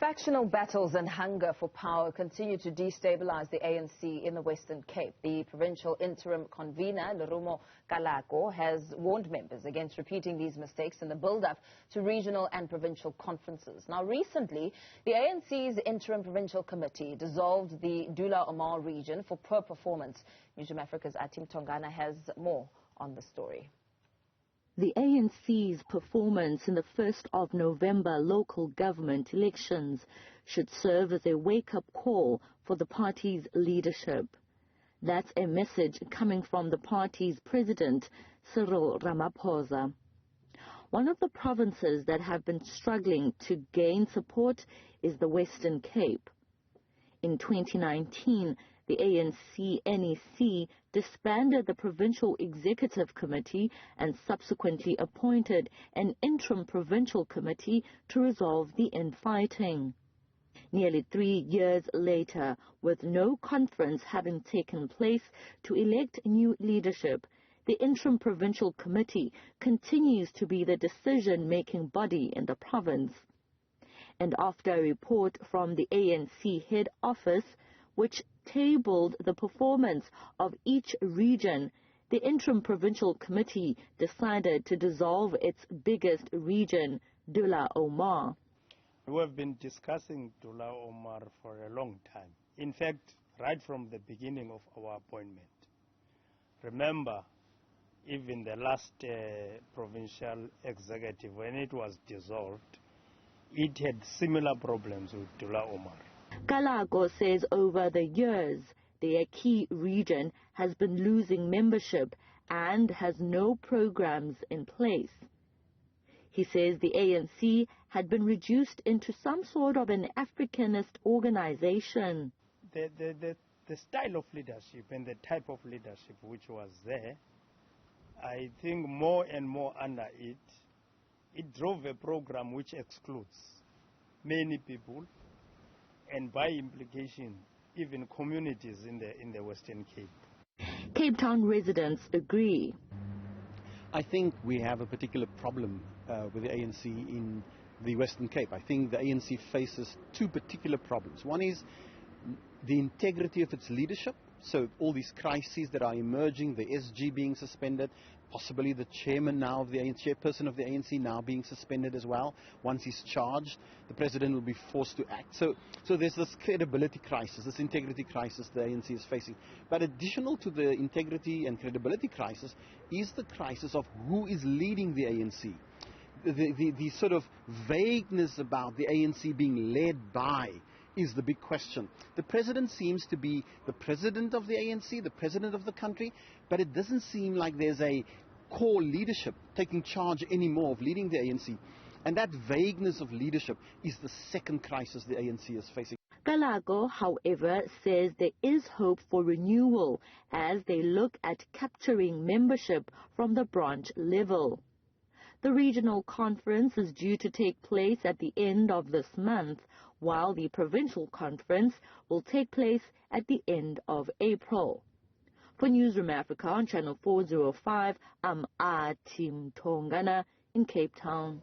Factional battles and hunger for power continue to destabilise the ANC in the Western Cape. The provincial interim convener, Lerumo Kalako, has warned members against repeating these mistakes in the build-up to regional and provincial conferences. Now, recently, the ANC's interim provincial committee dissolved the Dullah Omar region for poor performance. Newzroom Afrika's Athi Mtongana has more on the story. The ANC's performance in the 1st of November local government elections should serve as a wake-up call for the party's leadership. That's a message coming from the party's president, Cyril Ramaphosa. One of the provinces that have been struggling to gain support is the Western Cape. In 2019, the ANC-NEC disbanded the Provincial Executive Committee and subsequently appointed an interim provincial committee to resolve the infighting. Nearly 3 years later, with no conference having taken place to elect new leadership, the interim provincial committee continues to be the decision-making body in the province. And after a report from the ANC head office, which tabled the performance of each region, the interim provincial committee decided to dissolve its biggest region, Dullah Omar. We have been discussing Dullah Omar for a long time. In fact, right from the beginning of our appointment. Remember, even the last provincial executive, when it was dissolved, it had similar problems with Dullah Omar. Kalako says over the years, their key region has been losing membership and has no programs in place. He says the ANC had been reduced into some sort of an Africanist organization. The style of leadership and the type of leadership which was there, I think more and more under it drove a program which excludes many people, and by implication, even communities in the Western Cape. Cape Town residents agree. I think we have a particular problem with the ANC in the Western Cape. I think the ANC faces two particular problems. One is the integrity of its leadership. So all these crises that are emerging, the SG being suspended, possibly the chairman now of the ANC, chairperson of the ANC now being suspended as well. Once he's charged, the president will be forced to act. So there's this credibility crisis, this integrity crisis the ANC is facing. But additional to the integrity and credibility crisis is the crisis of who is leading the ANC. The sort of vagueness about the ANC being led by is the big question. The president seems to be the president of the ANC, the president of the country, but it doesn't seem like there's a core leadership taking charge anymore of leading the ANC. And that vagueness of leadership is the second crisis the ANC is facing. Kalako, however, says there is hope for renewal as they look at capturing membership from the branch level. The regional conference is due to take place at the end of this month, while the provincial conference will take place at the end of April. For Newzroom Afrika on Channel 405, I'm Athi Mtongana in Cape Town.